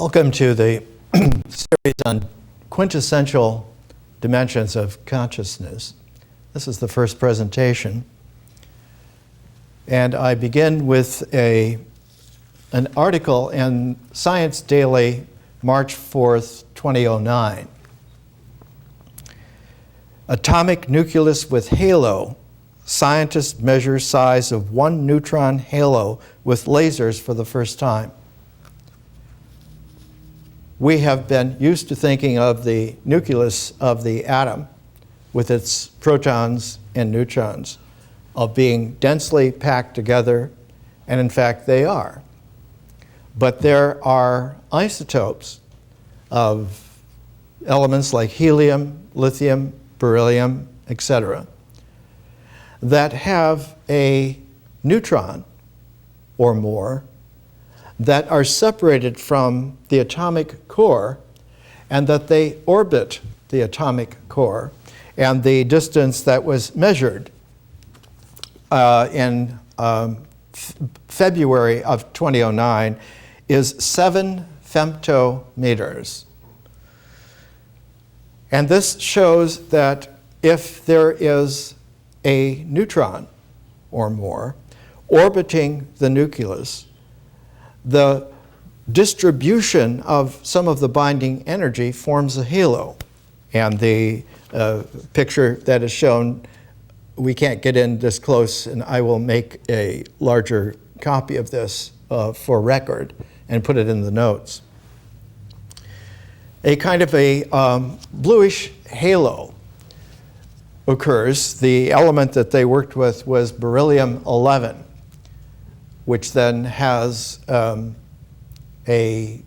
Welcome to the series on quintessential dimensions of consciousness. This is the first presentation. And I begin with an article in Science Daily, March 4th, 2009. Atomic nucleus with halo. Scientists measure size of one neutron halo with lasers for the first time. We have been used to thinking of the nucleus of the atom with its protons and neutrons of being densely packed together, and in fact they are. But there are isotopes of elements like helium, lithium, beryllium, etc., that have a neutron or more that are separated from the atomic core and that they orbit the atomic core. And the distance that was measured in February of 2009 is 7 femtometers. And this shows that if there is a neutron or more orbiting the nucleus, the distribution of some of the binding energy forms a halo. And the picture that is shown, we can't get in this close, and I will make a larger copy of this for record and put it in the notes. A kind of a bluish halo occurs. The element that they worked with was beryllium-11, which then has a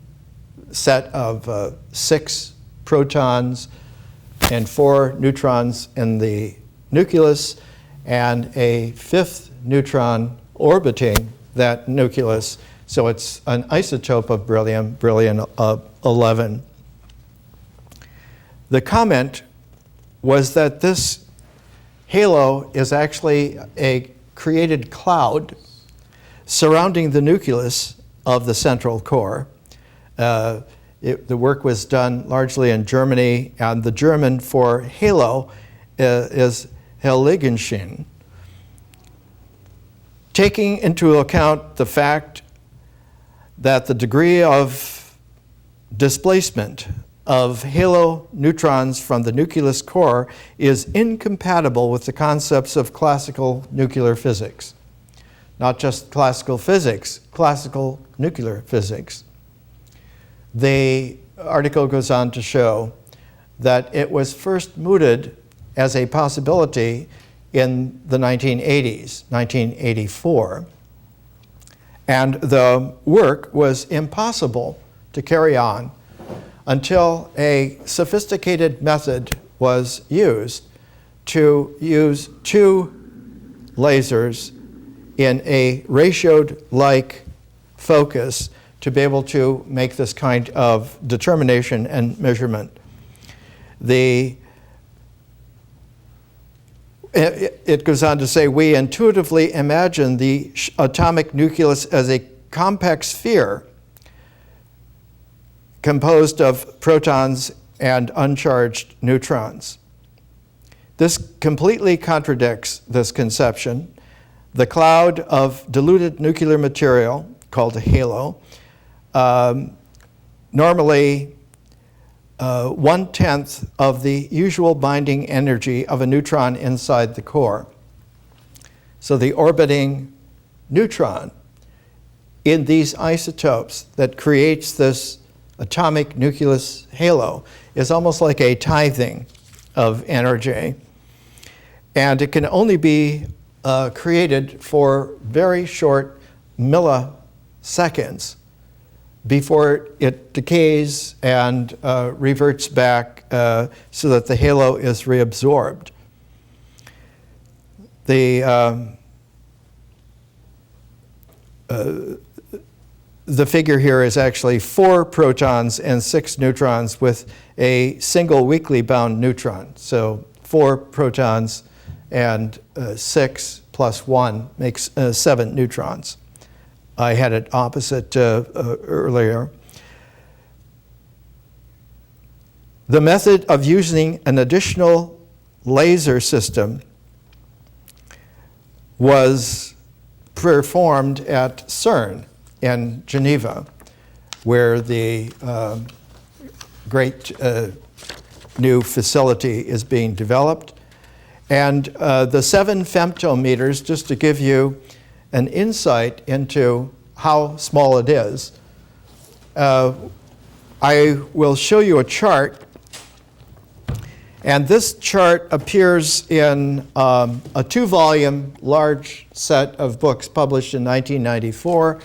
set of 6 protons and 4 neutrons in the nucleus, and a 5th neutron orbiting that nucleus. So it's an isotope of beryllium-11. The comment was that this halo is actually a created cloud surrounding the nucleus of the central core. The work was done largely in Germany, and the German for halo is Heiligenschein. Taking into account the fact that the degree of displacement of halo neutrons from the nucleus core is incompatible with the concepts of classical nuclear physics. Not just classical physics, classical nuclear physics. The article goes on to show that it was first mooted as a possibility in the 1980s, 1984. And the work was impossible to carry on until a sophisticated method was used to use 2 lasers in a ratioed-like focus to be able to make this kind of determination and measurement. It goes on to say, we intuitively imagine the atomic nucleus as a compact sphere composed of protons and uncharged neutrons. This completely contradicts this conception. The cloud of diluted nuclear material, called a halo, normally 1/10 of the usual binding energy of a neutron inside the core. So the orbiting neutron in these isotopes that creates this atomic nucleus halo is almost like a tithing of energy. And it can only be created for very short milliseconds before it decays and reverts back so that the halo is reabsorbed. The figure here is actually 4 protons and 6 neutrons with a single weakly bound neutron. So 4 protons and 6 plus 1 makes 7 neutrons. I had it opposite earlier. The method of using an additional laser system was performed at CERN in Geneva, where the great new facility is being developed. And the 7 femtometers, just to give you an insight into how small it is, I will show you a chart. And this chart appears in a 2-volume large set of books published in 1994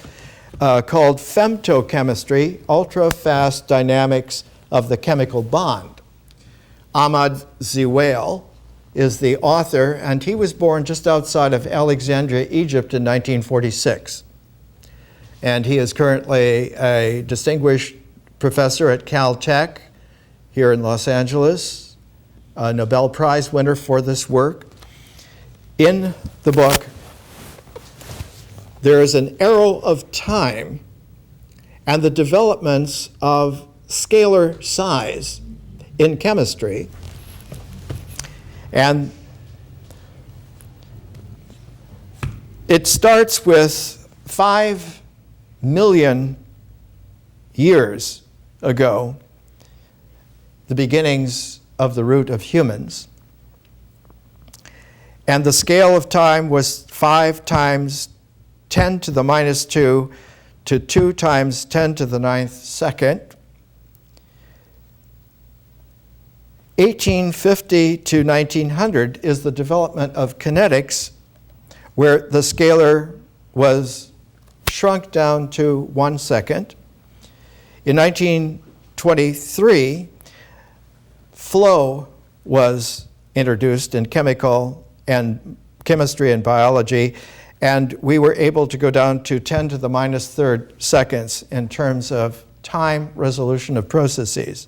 called Femtochemistry, Ultra-Fast Dynamics of the Chemical Bond. Ahmad Zewail is the author, and he was born just outside of Alexandria, Egypt in 1946. And he is currently a distinguished professor at Caltech here in Los Angeles, a Nobel Prize winner for this work. In the book, there is an arrow of time and the developments of scalar size in chemistry. And it starts with 5 million years ago, the beginnings of the root of humans. And the scale of time was 5 times 10 to the minus 2 to 2 times 10 to the 9th second. 1850 to 1900 is the development of kinetics, where the scalar was shrunk down to 1 second. In 1923, flow was introduced in chemistry and biology, and we were able to go down to 10 to the minus 3rd seconds in terms of time resolution of processes.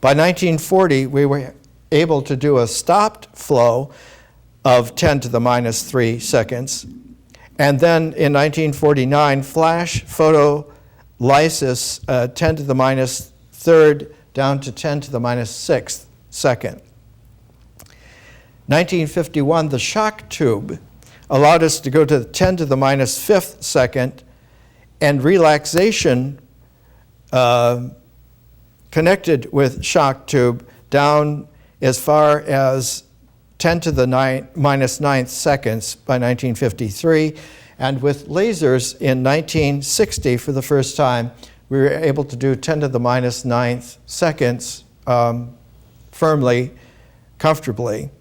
By 1940, we were able to do a stopped flow of 10 to the minus 3 seconds. And then in 1949, flash photolysis, 10 to the minus 3rd down to 10 to the minus 6th second. 1951, the shock tube allowed us to go to 10 to the minus 5th second, and relaxation connected with shock tube down as far as 10 to the minus 9th seconds by 1953. And with lasers in 1960, for the first time, we were able to do 10 to the minus 9th seconds firmly, comfortably.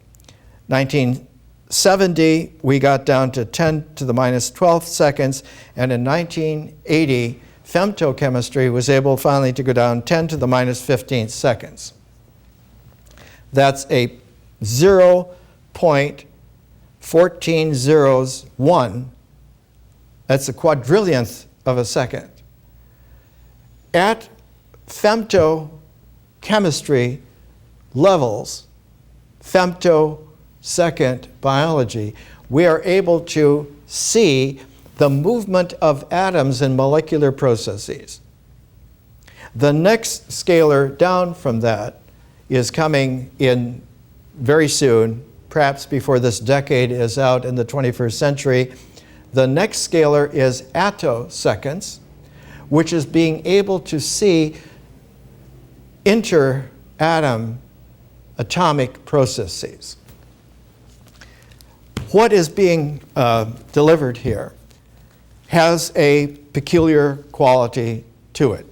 1970, we got down to 10 to the minus 12th seconds, and in 1980, femtochemistry was able finally to go down 10 to the minus 15th seconds. That's a 0.1401. That's a quadrillionth of a second. At femtochemistry levels, femtosecond biology, we are able to see the movement of atoms in molecular processes. The next scalar down from that is coming in very soon, perhaps before this decade is out in the 21st century. The next scalar is attoseconds, which is being able to see inter-atom atomic processes. What is being delivered here has a peculiar quality to it.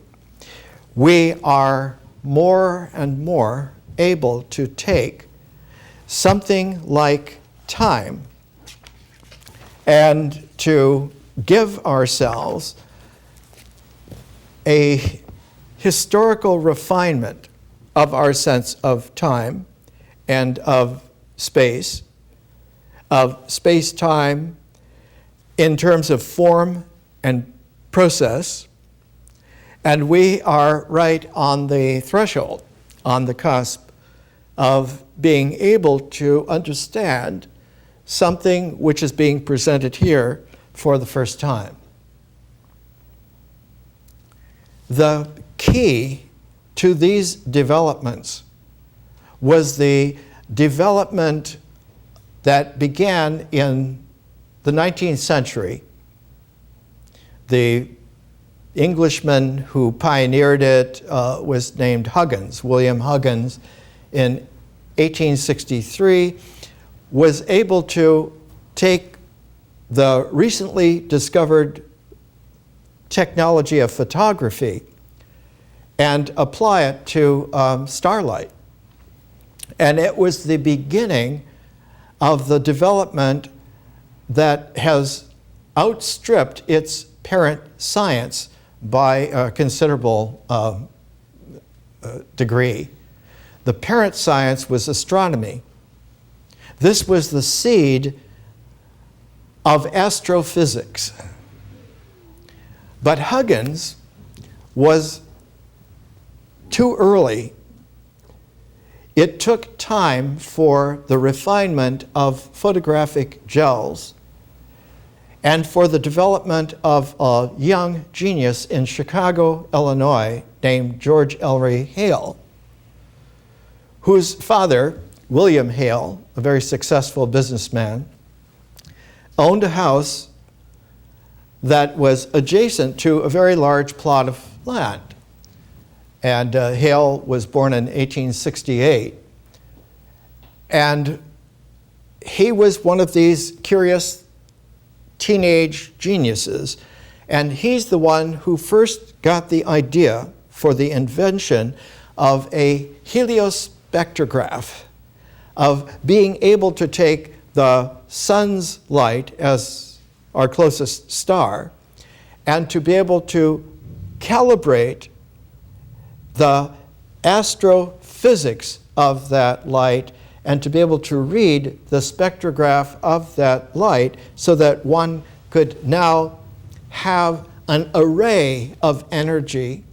We are more and more able to take something like time and to give ourselves a historical refinement of our sense of time and of space-time in terms of form and process. And we are right on the threshold, on the cusp of being able to understand something which is being presented here for the first time. The key to these developments was the development that began in the 19th century. The Englishman who pioneered it was named Huggins. William Huggins, in 1863, was able to take the recently discovered technology of photography and apply it to starlight. And it was the beginning of the development that has outstripped its parent science by a considerable degree. The parent science was astronomy. This was the seed of astrophysics. But Huggins was too early. It took time for the refinement of photographic gels and for the development of a young genius in Chicago, Illinois, named George Ellery Hale, whose father, William Hale, a very successful businessman, owned a house that was adjacent to a very large plot of land. And Hale was born in 1868. And he was one of these curious teenage geniuses. And he's the one who first got the idea for the invention of a heliospectrograph, of being able to take the sun's light as our closest star and to be able to calibrate the astrophysics of that light and to be able to read the spectrograph of that light so that one could now have an array of energy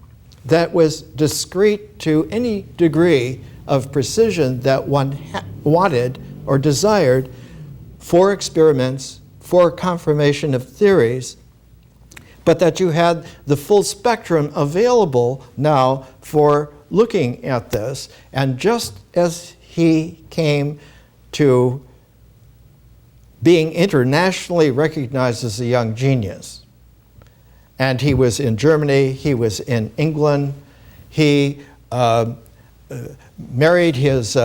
that was discrete to any degree of precision that one wanted or desired for experiments, for confirmation of theories, but that you had the full spectrum available now for looking at this. And just as he came to being internationally recognized as a young genius, and he was in Germany, he was in England, he married his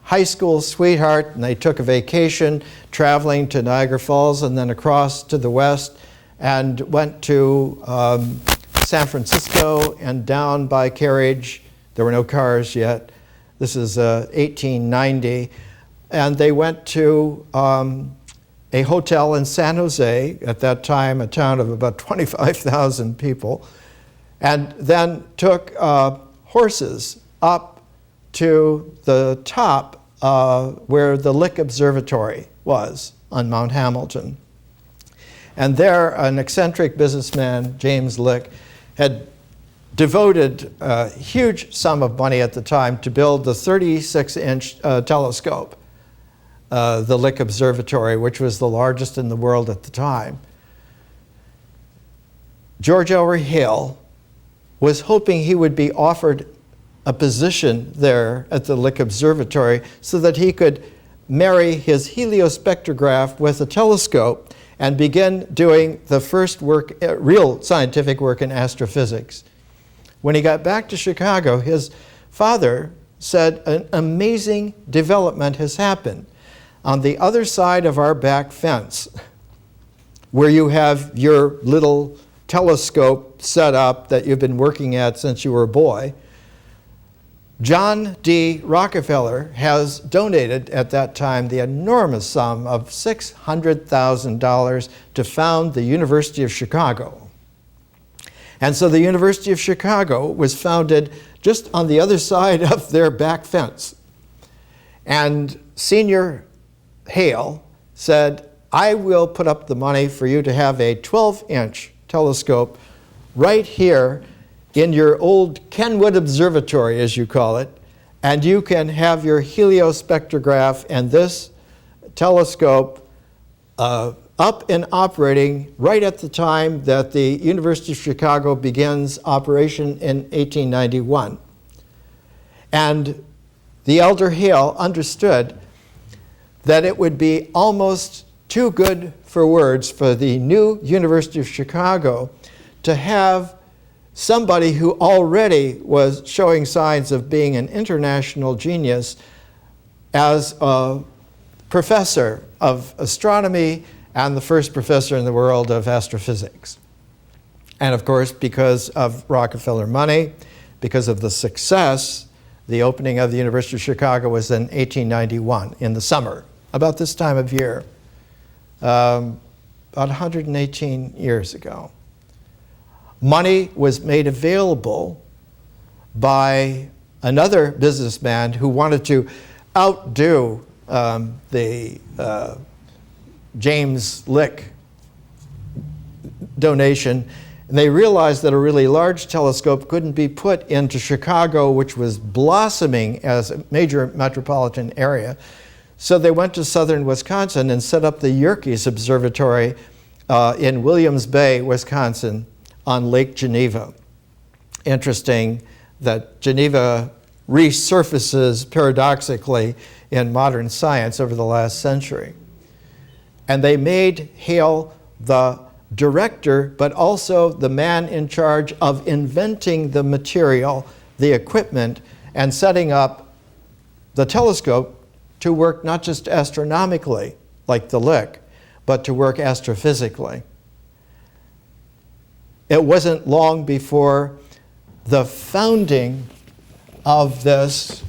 high school sweetheart, and they took a vacation traveling to Niagara Falls and then across to the west and went to San Francisco and down by carriage. There were no cars yet. This is 1890. And they went to a hotel in San Jose, at that time a town of about 25,000 people, and then took horses up to the top where the Lick Observatory was on Mount Hamilton. And there, an eccentric businessman, James Lick, had devoted a huge sum of money at the time to build the 36-inch telescope, the Lick Observatory, which was the largest in the world at the time. George Ellery Hale was hoping he would be offered a position there at the Lick Observatory so that he could marry his heliospectrograph with a telescope and begin doing the first work, real scientific work in astrophysics. When he got back to Chicago, his father said, an amazing development has happened. On the other side of our back fence, where you have your little telescope set up that you've been working at since you were a boy, John D. Rockefeller has donated at that time the enormous sum of $600,000 to found the University of Chicago. And so the University of Chicago was founded just on the other side of their back fence. And Senior Hale said, I will put up the money for you to have a 12-inch telescope right here in your old Kenwood Observatory, as you call it, and you can have your heliospectrograph and this telescope up and operating right at the time that the University of Chicago begins operation in 1891. And the elder Hale understood that it would be almost too good for words for the new University of Chicago to have somebody who already was showing signs of being an international genius as a professor of astronomy and the first professor in the world of astrophysics. And of course, because of Rockefeller money, because of the success, the opening of the University of Chicago was in 1891 in the summer, about this time of year, about 118 years ago. Money was made available by another businessman who wanted to outdo the James Lick donation. And they realized that a really large telescope couldn't be put into Chicago, which was blossoming as a major metropolitan area. So they went to southern Wisconsin and set up the Yerkes Observatory in Williams Bay, Wisconsin, on Lake Geneva. Interesting that Geneva resurfaces paradoxically in modern science over the last century. And they made Hale the director, but also the man in charge of inventing the material, the equipment, and setting up the telescope to work not just astronomically, like the Lick, but to work astrophysically. It wasn't long before the founding of this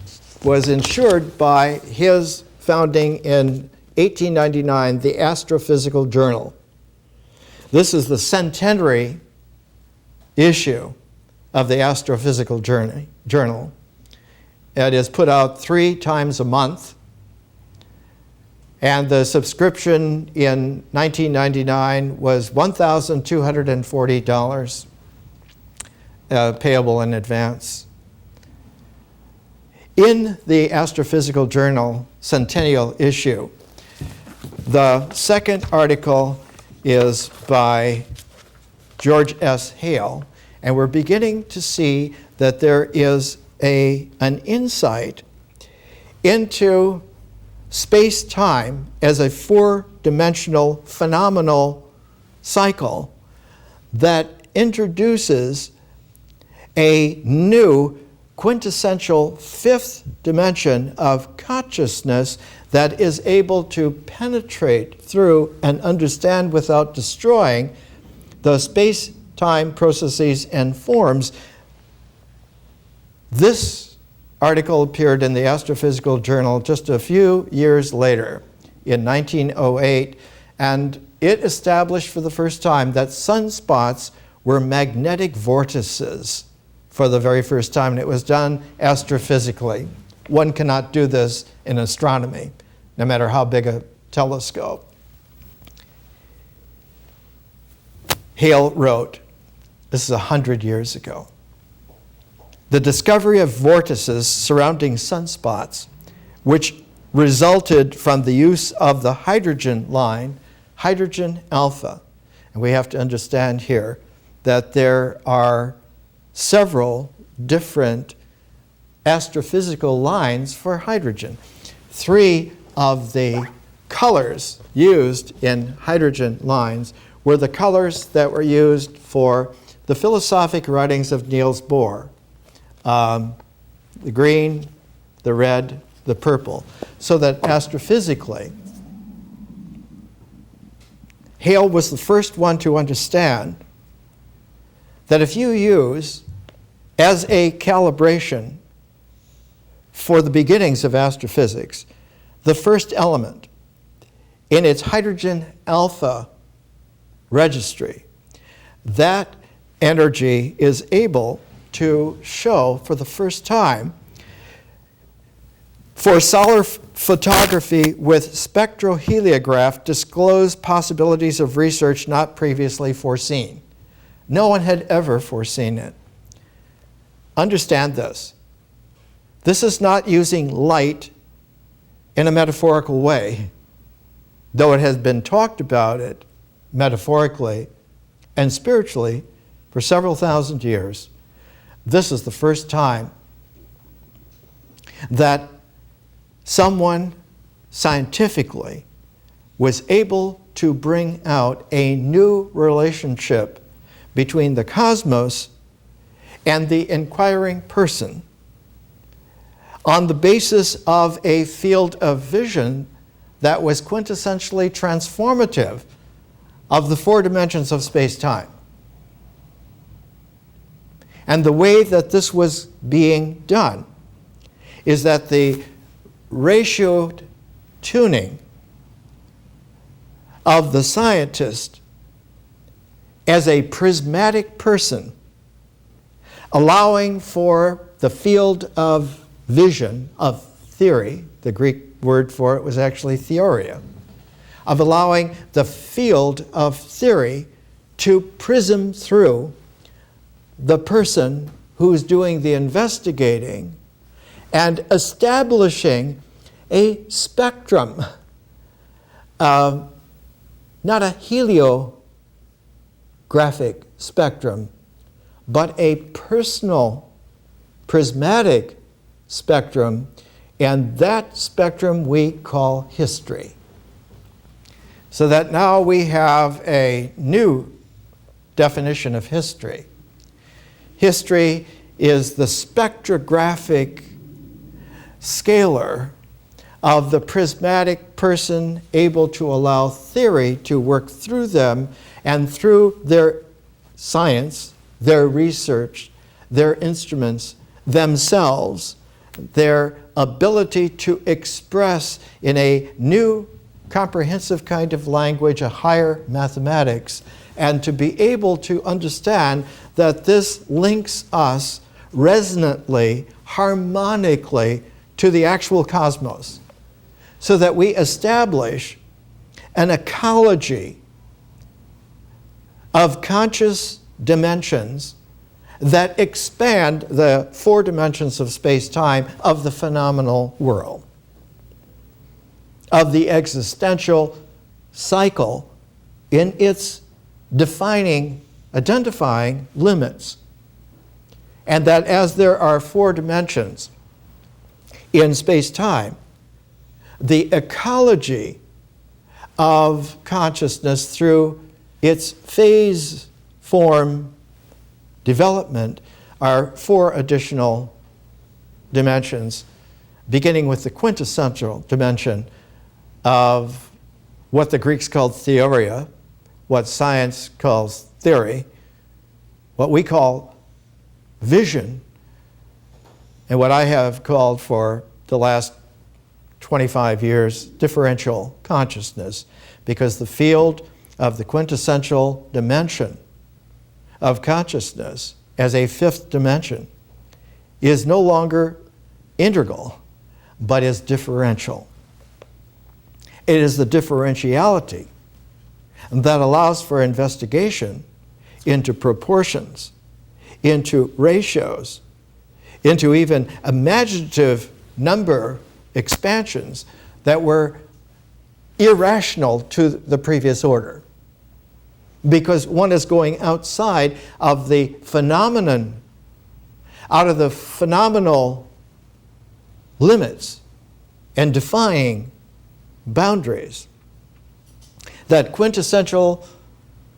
was ensured by his founding in 1899, the Astrophysical Journal. This is the centenary issue of the Astrophysical Journal. It is put out 3 times a month, and the subscription in 1999 was $1,240 payable in advance. In the Astrophysical Journal centennial issue, the second article is by George S. Hale, and we're beginning to see that there is an insight into space-time as a 4-dimensional phenomenal cycle that introduces a new quintessential 5th dimension of consciousness that is able to penetrate through and understand without destroying the space-time processes and forms. This article appeared in the Astrophysical Journal just a few years later, in 1908, and it established for the first time that sunspots were magnetic vortices for the very first time, and it was done astrophysically. One cannot do this in astronomy, no matter how big a telescope. Hale wrote, this is 100 years ago, the discovery of vortices surrounding sunspots, which resulted from the use of the hydrogen line, hydrogen alpha. And we have to understand here that there are several different astrophysical lines for hydrogen. 3 of the colors used in hydrogen lines were the colors that were used for the philosophic writings of Niels Bohr. The green, the red, the purple. So that astrophysically, Hale was the first one to understand that if you use as a calibration for the beginnings of astrophysics, the first element in its hydrogen alpha registry, that energy is able to show for the first time for solar photography with spectroheliograph disclose possibilities of research not previously foreseen. No one had ever foreseen it. Understand this. This is not using light in a metaphorical way, though it has been talked about it metaphorically and spiritually for several thousand years. This is the first time that someone scientifically was able to bring out a new relationship between the cosmos and the inquiring person on the basis of a field of vision that was quintessentially transformative of the four dimensions of space-time. And the way that this was being done is that the ratioed tuning of the scientist as a prismatic person, allowing for the field of vision, of theory, the Greek word for it was actually theoria, of allowing the field of theory to prism through the person who's doing the investigating and establishing a spectrum, not a heliographic spectrum, but a personal prismatic spectrum, and that spectrum we call history. So that now we have a new definition of history. History is the spectrographic scalar of the prismatic person able to allow theory to work through them, and through their science, their research, their instruments, themselves, their ability to express in a new comprehensive kind of language, a higher mathematics, and to be able to understand that this links us resonantly, harmonically to the actual cosmos, so that we establish an ecology of conscious dimensions that expand the four dimensions of space-time of the phenomenal world, of the existential cycle in its identifying limits. And that as there are four dimensions in space-time, the ecology of consciousness through its phase form development are four additional dimensions, beginning with the quintessential dimension of what the Greeks called theoria, what science calls theory, what we call vision, and what I have called for the last 25 years differential consciousness, because the field of the quintessential dimension of consciousness as a fifth dimension is no longer integral, but is differential. It is the differentiality that allows for investigation into proportions, into ratios, into even imaginative number expansions that were irrational to the previous order. Because one is going outside of the phenomenon, out of the phenomenal limits, and defying boundaries. That quintessential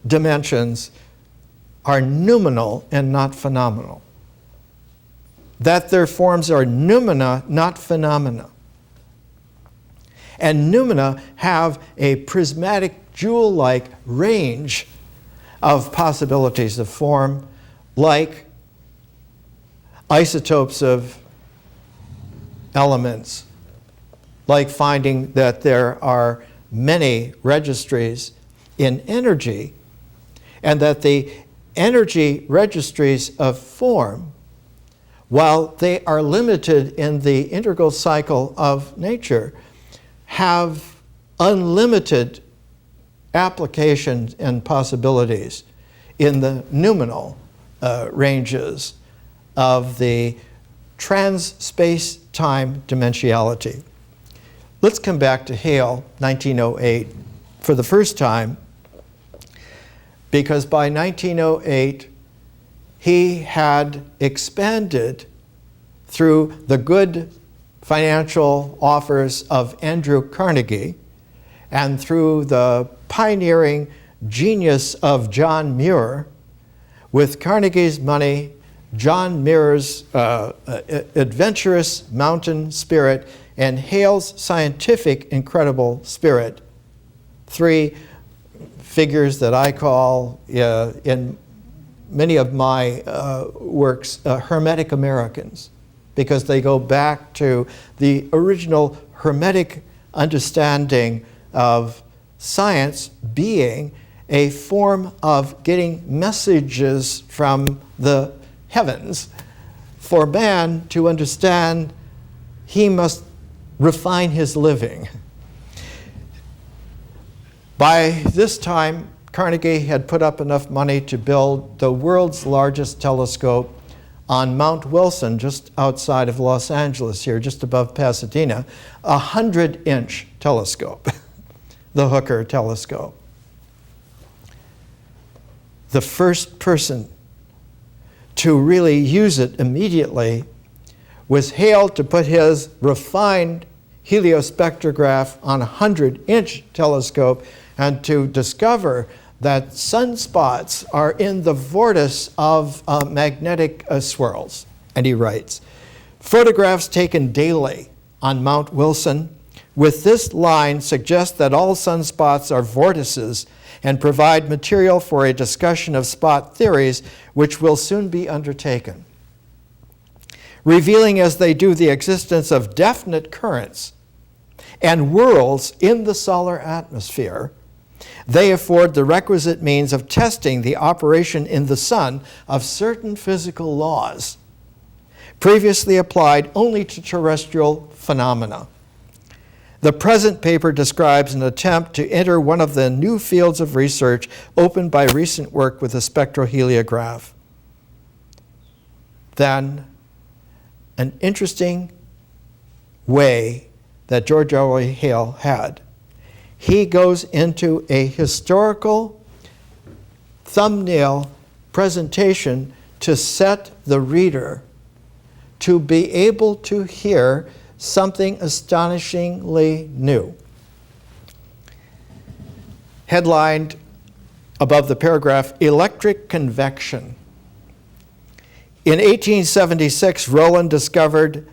dimensions are noumenal and not phenomenal. That their forms are noumena, not phenomena. And noumena have a prismatic jewel-like range of possibilities of form, like isotopes of elements, like finding that there are many registries in energy, and that the energy registries of form, while they are limited in the integral cycle of nature, have unlimited applications and possibilities in the noumenal ranges of the trans-space-time dimensionality. Let's come back to Hale, 1908, for the first time, because by 1908, he had expanded through the good financial offers of Andrew Carnegie and through the pioneering genius of John Muir, with Carnegie's money, John Muir's adventurous mountain spirit, and Hale's scientific incredible spirit, three figures that I call in many of my works Hermetic Americans, because they go back to the original Hermetic understanding of science being a form of getting messages from the heavens. For man to understand, he must refine his living. By this time, Carnegie had put up enough money to build the world's largest telescope on Mount Wilson, just outside of Los Angeles here, just above Pasadena, a 100-inch telescope, the Hooker telescope. The first person to really use it immediately was Hale, to put his refined heliospectrograph on a 100-inch telescope and to discover that sunspots are in the vortice of magnetic swirls. And he writes, photographs taken daily on Mount Wilson with this line suggest that all sunspots are vortices and provide material for a discussion of spot theories, which will soon be undertaken. Revealing as they do the existence of definite currents and whirls in the solar atmosphere, they afford the requisite means of testing the operation in the sun of certain physical laws previously applied only to terrestrial phenomena. The present paper describes an attempt to enter one of the new fields of research opened by recent work with the spectroheliograph. Then, an interesting way that George Elroy Hale had. He goes into a historical thumbnail presentation to set the reader to be able to hear something astonishingly new. Headlined above the paragraph, Electric Convection. In 1876, Rowland discovered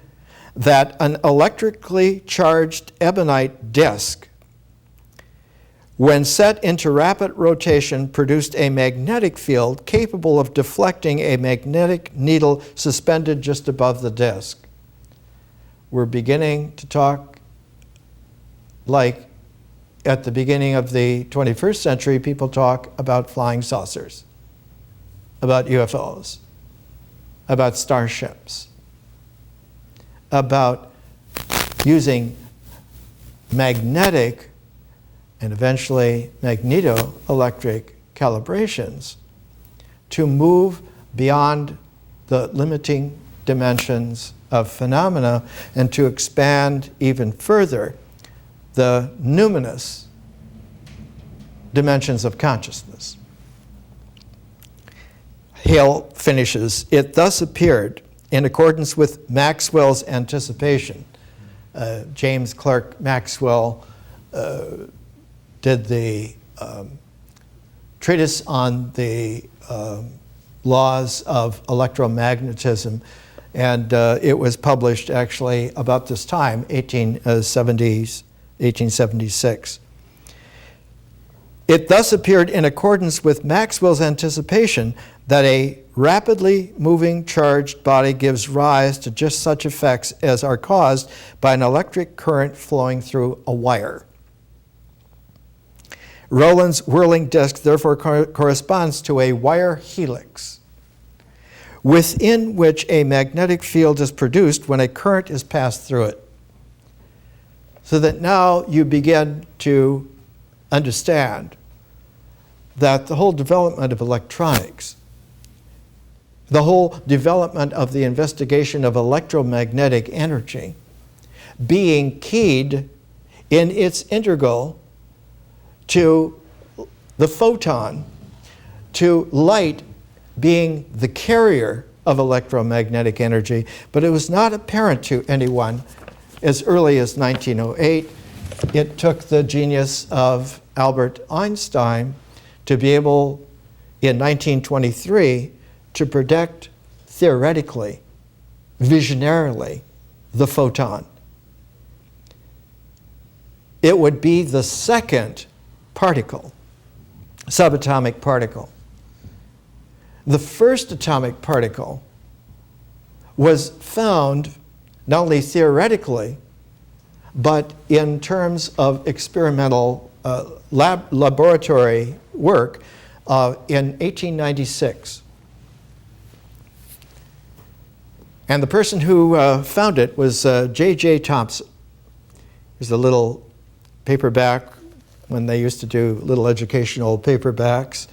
that an electrically charged ebonite disk, when set into rapid rotation, produced a magnetic field capable of deflecting a magnetic needle suspended just above the disk. We're beginning to talk like at the beginning of the 21st century, people talk about flying saucers, about UFOs, about starships, about using magnetic and eventually magnetoelectric calibrations to move beyond the limiting dimensions of phenomena and to expand even further the numinous dimensions of consciousness. Hale finishes, it thus appeared, in accordance with Maxwell's anticipation. James Clerk Maxwell did the treatise on the laws of electromagnetism, and it was published actually about this time, 1876. It thus appeared in accordance with Maxwell's anticipation that a rapidly moving charged body gives rise to just such effects as are caused by an electric current flowing through a wire. Rowland's whirling disk therefore corresponds to a wire helix, within which a magnetic field is produced when a current is passed through it. So that now you begin to understand that the whole development of electronics, the whole development of the investigation of electromagnetic energy, being keyed in its integral to the photon, to light being the carrier of electromagnetic energy, but it was not apparent to anyone as early as 1908. It took the genius of Albert Einstein to be able, in 1923, to predict theoretically, visionarily, the photon. It would be the second particle, subatomic particle. The first atomic particle was found not only theoretically, but in terms of experimental laboratory work in 1896. And the person who found it was J.J. Thomson. Here's a little paperback when they used to do little educational paperbacks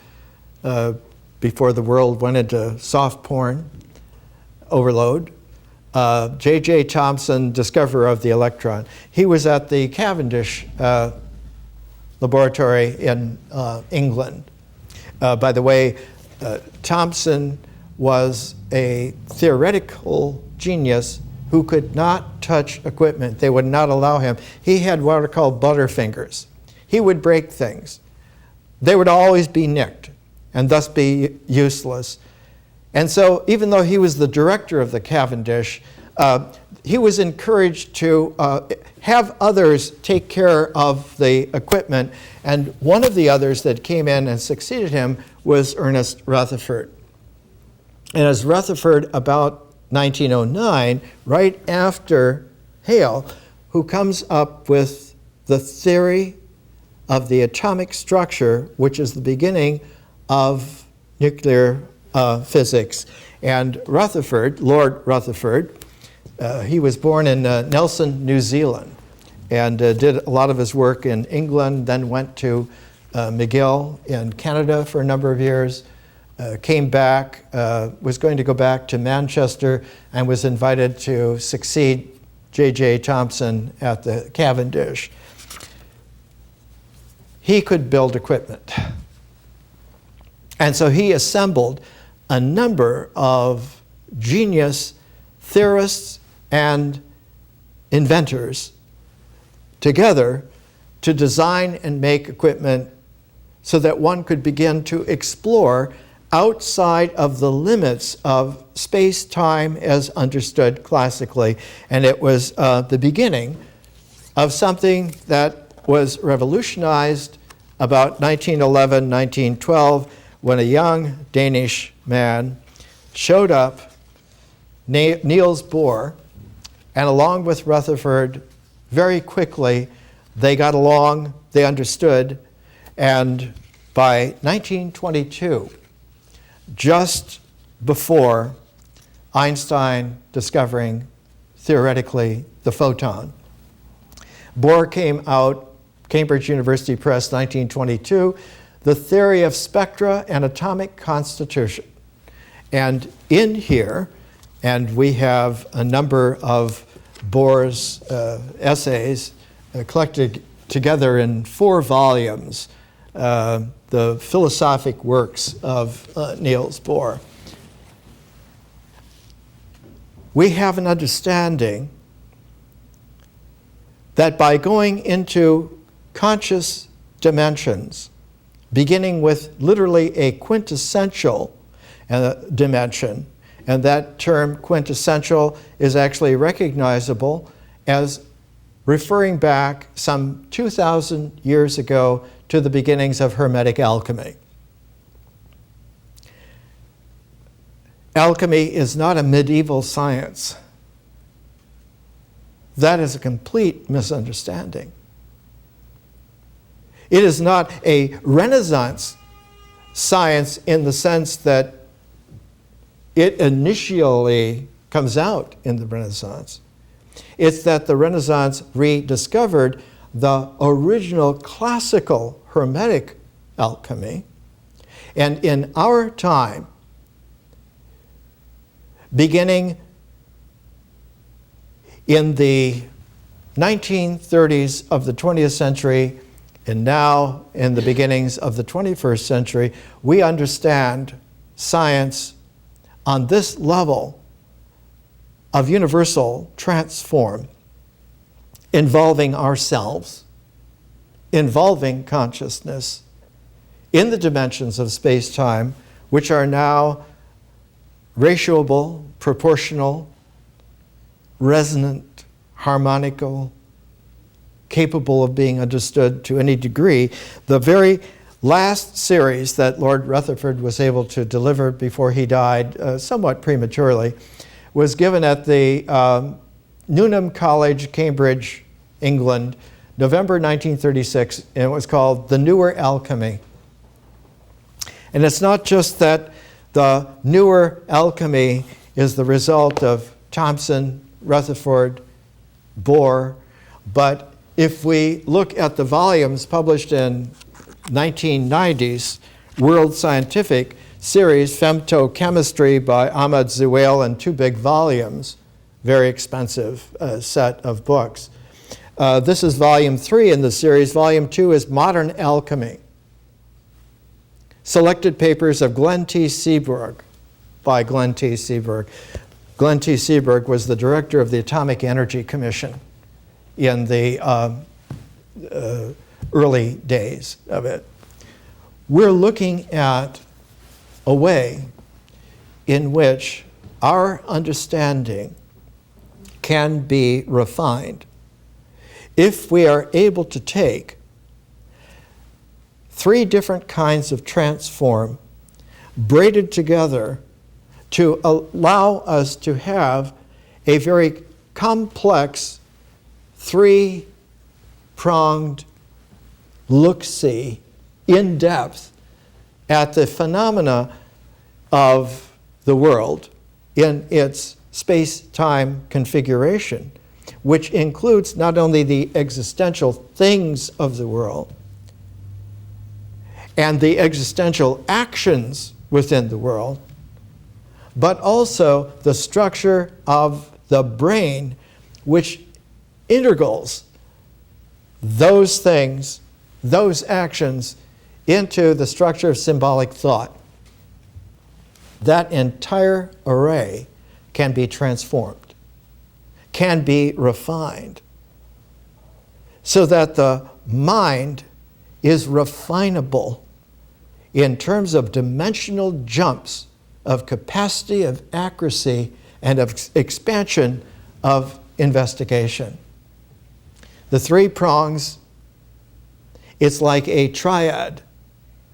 before the world went into soft porn overload. J.J. Thomson, discoverer of the electron. He was at the Cavendish laboratory in England. By the way, Thomson was a theoretical genius who could not touch equipment. They would not allow him. He had what are called butterfingers. He would break things. They would always be nicked and thus be useless. And so even though he was the director of the Cavendish, he was encouraged to have others take care of the equipment. And one of the others that came in and succeeded him was Ernest Rutherford. And as Rutherford, about 1909, right after Hale, who comes up with the theory of the atomic structure, which is the beginning of nuclear physics. And Rutherford, Lord Rutherford, he was born in Nelson, New Zealand, and did a lot of his work in England, then went to McGill in Canada for a number of years, came back, was going to go back to Manchester, and was invited to succeed J.J. Thomson at the Cavendish. He could build equipment. And so he assembled a number of genius theorists and inventors together to design and make equipment so that one could begin to explore outside of the limits of space-time as understood classically. And it was the beginning of something that was revolutionized about 1911, 1912, when a young Danish man showed up, Niels Bohr, and along with Rutherford, very quickly, they got along, they understood, and by 1922, just before Einstein discovering, theoretically, the photon, Bohr came out, Cambridge University Press, 1922, The Theory of Spectra and Atomic Constitution. And in here, and we have a number of Bohr's essays collected together in 4 volumes, the philosophic works of Niels Bohr. We have an understanding that by going into conscious dimensions, beginning with literally a quintessential dimension, and that term quintessential is actually recognizable as referring back some 2,000 years ago to the beginnings of Hermetic alchemy. Alchemy is not a medieval science. That is a complete misunderstanding. It is not a Renaissance science in the sense that it initially comes out in the Renaissance. It's that the Renaissance rediscovered the original classical Hermetic alchemy. And in our time, beginning in the 1930s of the 20th century, and now in the beginnings of the 21st century, we understand science on this level of universal transform. involving ourselves, involving consciousness in the dimensions of space-time, which are now ratioable, proportional, resonant, harmonical, capable of being understood to any degree. The very last series that Lord Rutherford was able to deliver before he died, somewhat prematurely, was given at the Newnham College, Cambridge, England, November 1936, and it was called The Newer Alchemy. And it's not just that the newer alchemy is the result of Thomson, Rutherford, Bohr, but if we look at the volumes published in 1990s, World Scientific series, Femtochemistry by Ahmad Zewail, in 2 big volumes, very expensive set of books. This is volume 3 in the series. Volume 2 is Modern Alchemy. Selected papers of Glenn T. Seaborg by Glenn T. Seaborg. Glenn T. Seaborg was the director of the Atomic Energy Commission in the early days of it. We're looking at a way in which our understanding can be refined if we are able to take 3 different kinds of transform braided together to allow us to have a very complex 3-pronged look-see in depth at the phenomena of the world in its space-time configuration, which includes not only the existential things of the world and the existential actions within the world, but also the structure of the brain, which integrals those things, those actions, into the structure of symbolic thought. That entire array can be transformed, can be refined, so that the mind is refinable in terms of dimensional jumps of capacity, of accuracy, and of expansion of investigation. The 3 prongs, it's like a triad.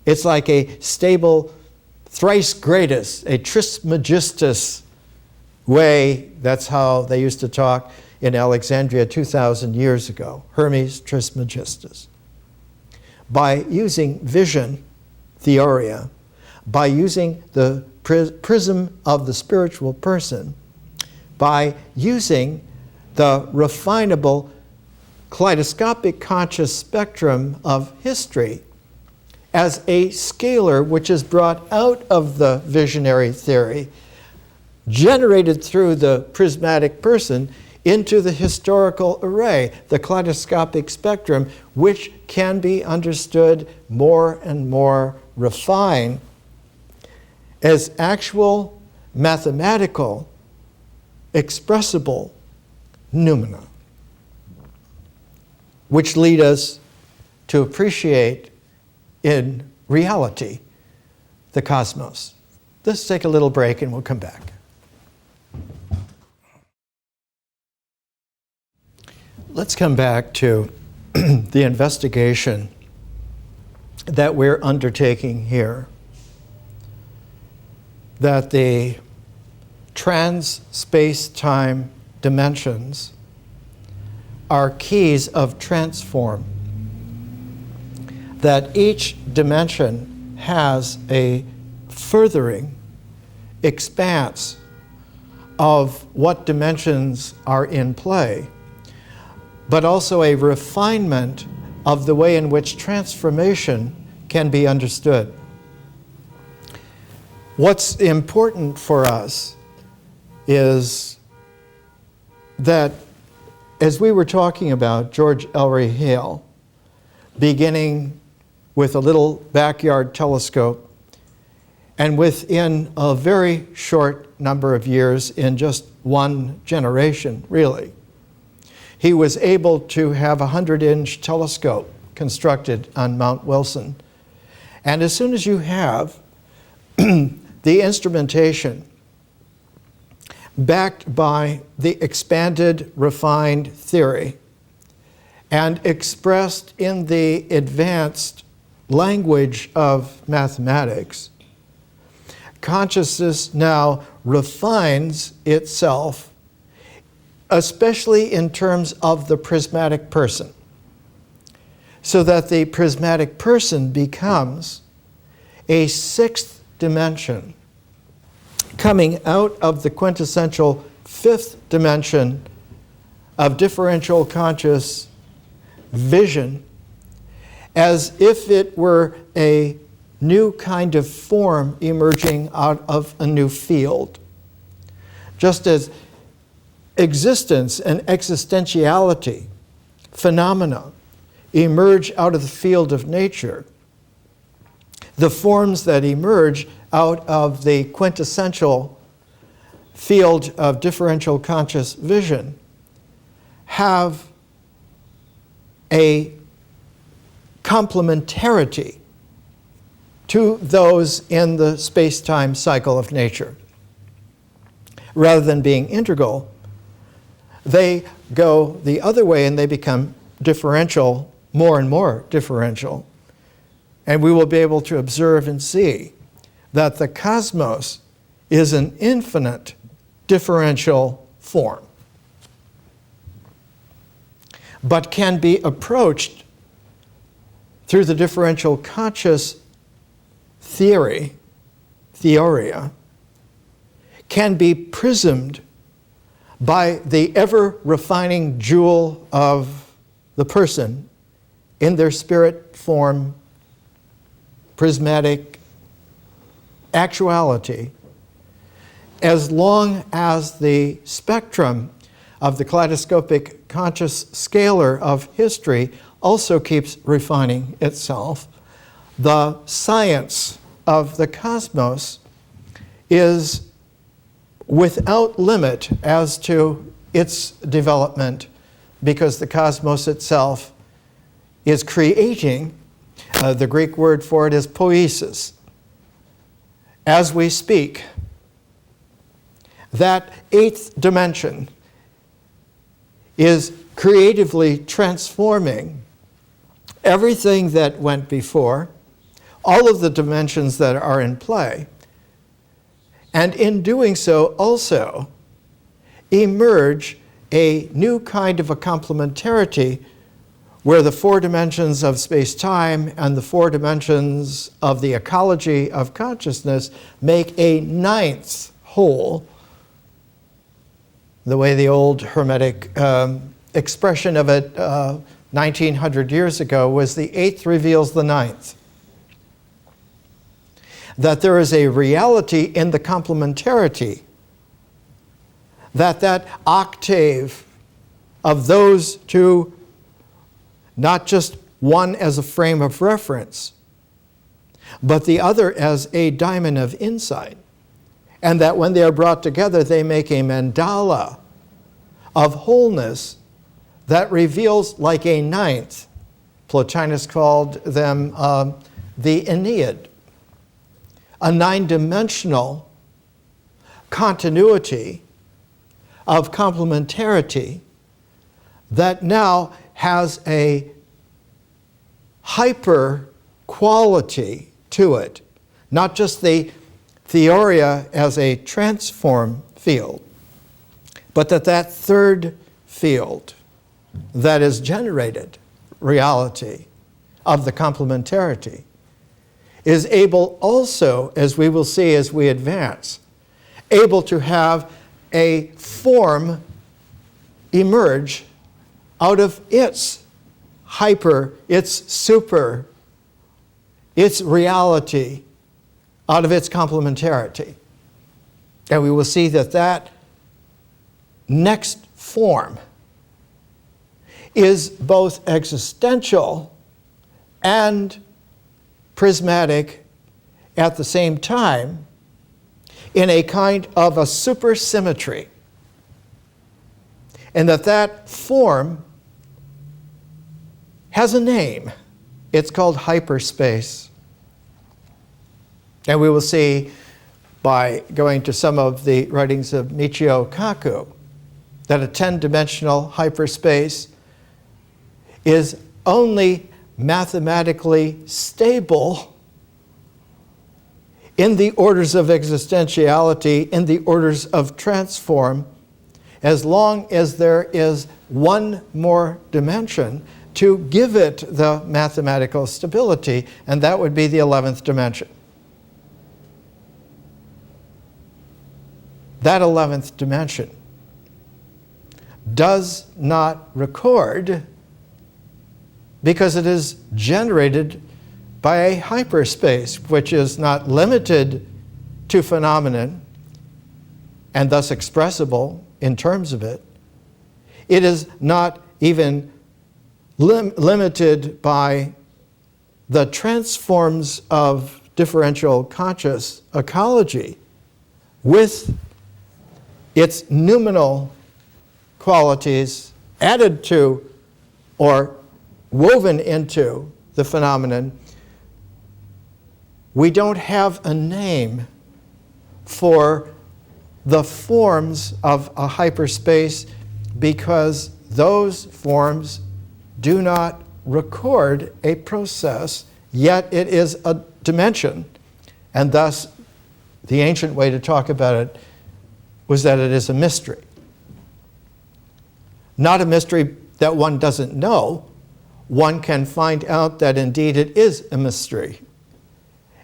It's like a stable thrice greatest, a Trismegistus way. That's how they used to talk in Alexandria 2,000 years ago. Hermes Trismegistus. By using vision, theoria, by using the prism of the spiritual person, by using the refinable kaleidoscopic conscious spectrum of history as a scalar which is brought out of the visionary theory, generated through the prismatic person into the historical array, the kaleidoscopic spectrum, which can be understood more and more refined as actual mathematical, expressible noumena, which lead us to appreciate in reality the cosmos. Let's take a little break and we'll come back. Let's come back to the investigation that we're undertaking here, that the trans-space-time dimensions are keys of transform, that each dimension has a furthering expanse of what dimensions are in play, but also a refinement of the way in which transformation can be understood. What's important for us is that, as we were talking about George Ellery Hale, beginning with a little backyard telescope, and within a very short number of years, in just one generation, really, he was able to have a 100-inch telescope constructed on Mount Wilson. And as soon as you have the instrumentation backed by the expanded, refined theory and expressed in the advanced language of mathematics, consciousness now refines itself, especially in terms of the prismatic person, so that the prismatic person becomes a sixth dimension coming out of the quintessential fifth dimension of differential conscious vision, as if it were a new kind of form emerging out of a new field. Just as existence and existentiality phenomena emerge out of the field of nature, the forms that emerge out of the quintessential field of differential conscious vision have a complementarity to those in the space-time cycle of nature. Rather than being integral, they go the other way and they become differential, more and more differential. And we will be able to observe and see that the cosmos is an infinite differential form, but can be approached through the differential conscious theoria, can be prismed by the ever-refining jewel of the person in their spirit form, prismatic actuality, as long as the spectrum of the kaleidoscopic conscious scalar of history also keeps refining itself. The science of the cosmos is without limit as to its development, because the cosmos itself is creating, the Greek word for it is poiesis, as we speak. That eighth dimension is creatively transforming everything that went before, all of the dimensions that are in play, and in doing so also emerge a new kind of a complementarity where the four dimensions of space-time and the four dimensions of the ecology of consciousness make a ninth whole. The way the old Hermetic expression of it 1900 years ago was, the eighth reveals the ninth. That there is a reality in the complementarity, that octave of those two, not just one as a frame of reference, but the other as a diamond of insight, and that when they are brought together, they make a mandala of wholeness that reveals like a ninth. Plotinus called them the Aeneid, a nine-dimensional continuity of complementarity that now has a hyper quality to it, not just the theoria as a transform field, but that third field that is generated reality of the complementarity is able also, as we will see as we advance, able to have a form emerge out of its hyper, its super, its reality, out of its complementarity. And we will see that next form is both existential and prismatic at the same time, in a kind of a supersymmetry. and that form has a name. It's called hyperspace. And we will see by going to some of the writings of Michio Kaku that a 10-dimensional hyperspace is only mathematically stable in the orders of existentiality, in the orders of transform, as long as there is one more dimension to give it the mathematical stability, and that would be the 11th dimension. That 11th dimension does not record because it is generated by a hyperspace, which is not limited to phenomenon and thus expressible in terms of it. It is not even limited by the transforms of differential conscious ecology with its noumenal qualities added to or woven into the phenomenon. We don't have a name for the forms of a hyperspace because those forms do not record a process, yet it is a dimension. And thus, the ancient way to talk about it was that it is a mystery. Not a mystery that one doesn't know. One can find out that indeed it is a mystery.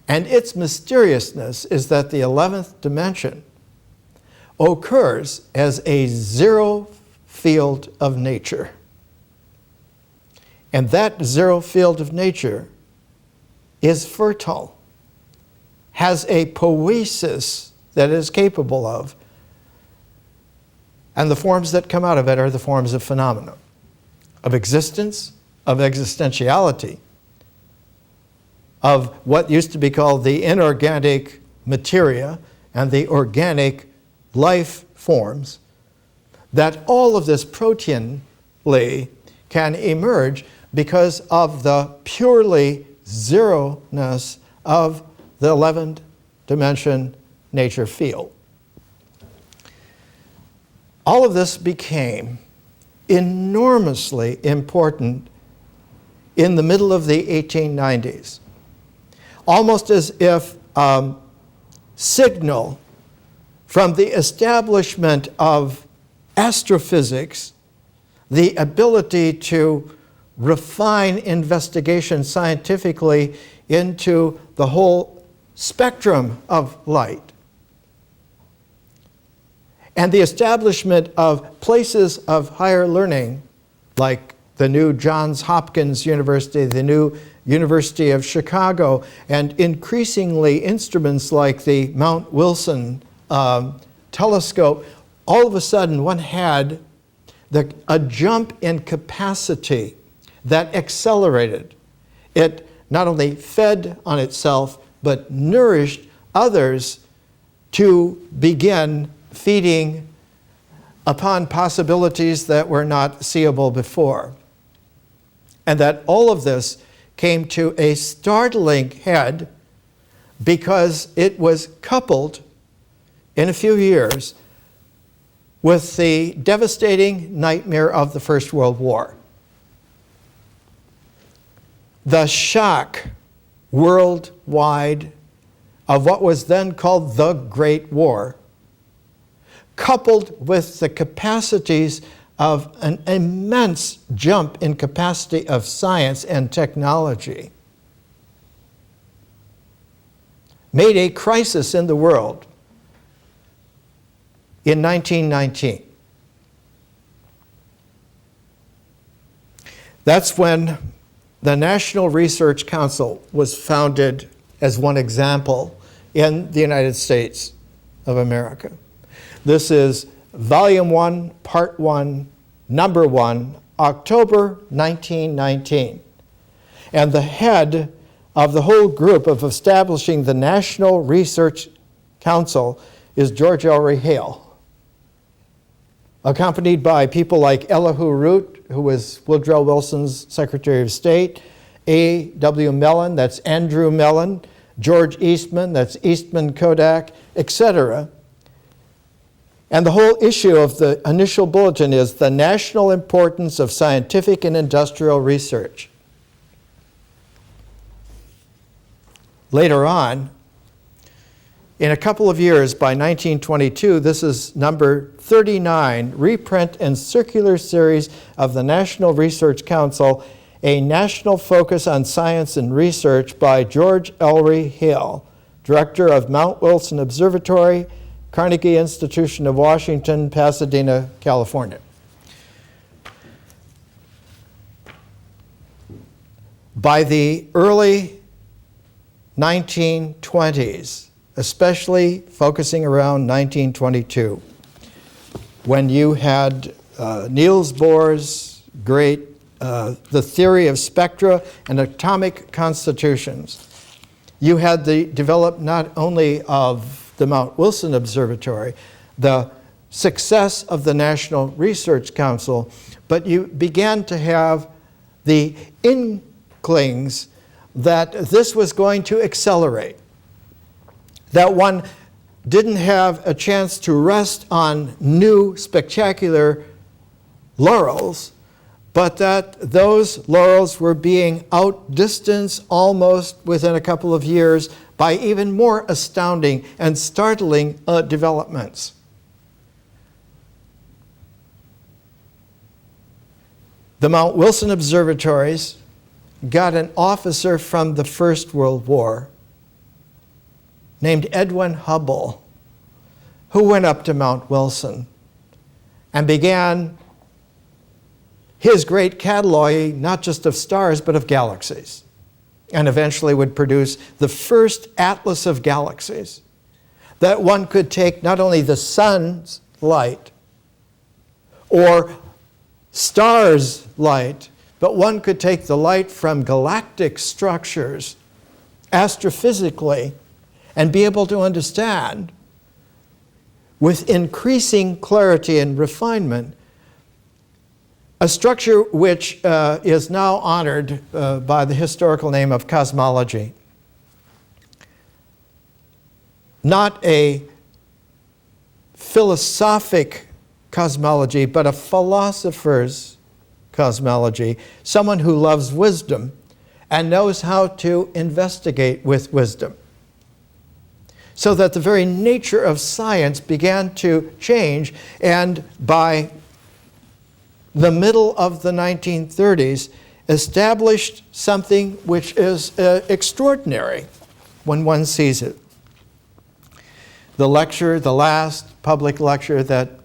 And its mysteriousness is that the 11th dimension occurs as a zero field of nature. And that zero field of nature is fertile, has a poiesis that it is capable of, and the forms that come out of it are the forms of phenomena, of existence, of existentiality, of what used to be called the inorganic materia and the organic life forms, that all of this proteinly can emerge because of the purely zero-ness of the 11th dimension nature field. All of this became enormously important in the middle of the 1890s, almost as if signal from the establishment of astrophysics, the ability to refine investigation scientifically into the whole spectrum of light, and the establishment of places of higher learning like the new Johns Hopkins University, the new University of Chicago, and increasingly instruments like the Mount Wilson telescope. All of a sudden one had a jump in capacity that accelerated. It not only fed on itself, but nourished others to begin feeding upon possibilities that were not seeable before. And that all of this came to a startling head because it was coupled in a few years with the devastating nightmare of the First World War. The shock worldwide of what was then called the Great War, coupled with the capacities of an immense jump in capacity of science and technology, made a crisis in the world in 1919. That's when the National Research Council was founded as one example in the United States of America. This is Volume 1, Part 1, Number 1, October 1919. And the head of the whole group of establishing the National Research Council is George L. Hale. accompanied by people like Elihu Root, who was Woodrow Wilson's Secretary of State, A.W. Mellon, that's Andrew Mellon, George Eastman, that's Eastman Kodak, etc. And the whole issue of the initial bulletin is the national importance of scientific and industrial research. Later on, in a couple of years, by 1922, this is number 39, reprint and circular series of the National Research Council, A National Focus on Science and Research by George Ellery Hill, Director of Mount Wilson Observatory, Carnegie Institution of Washington, Pasadena, California. By the early 1920s, especially focusing around 1922, when you had Niels Bohr's great The Theory of Spectra and Atomic Constitutions. You had the development not only of the Mount Wilson Observatory, the success of the National Research Council, but you began to have the inklings that this was going to accelerate, that one didn't have a chance to rest on new spectacular laurels, but that those laurels were being outdistanced almost within a couple of years by even more astounding and startling developments. The Mount Wilson observatories got an officer from the First World War named Edwin Hubble, who went up to Mount Wilson and began his great cataloging, not just of stars, but of galaxies, and eventually would produce the first atlas of galaxies, that one could take not only the sun's light or stars' light, but one could take the light from galactic structures astrophysically and be able to understand with increasing clarity and refinement a structure which is now honored by the historical name of cosmology. Not a philosophic cosmology, but a philosopher's cosmology, someone who loves wisdom and knows how to investigate with wisdom. So that the very nature of science began to change, and by the middle of the 1930s, established something which is extraordinary when one sees it. The lecture, the last public lecture that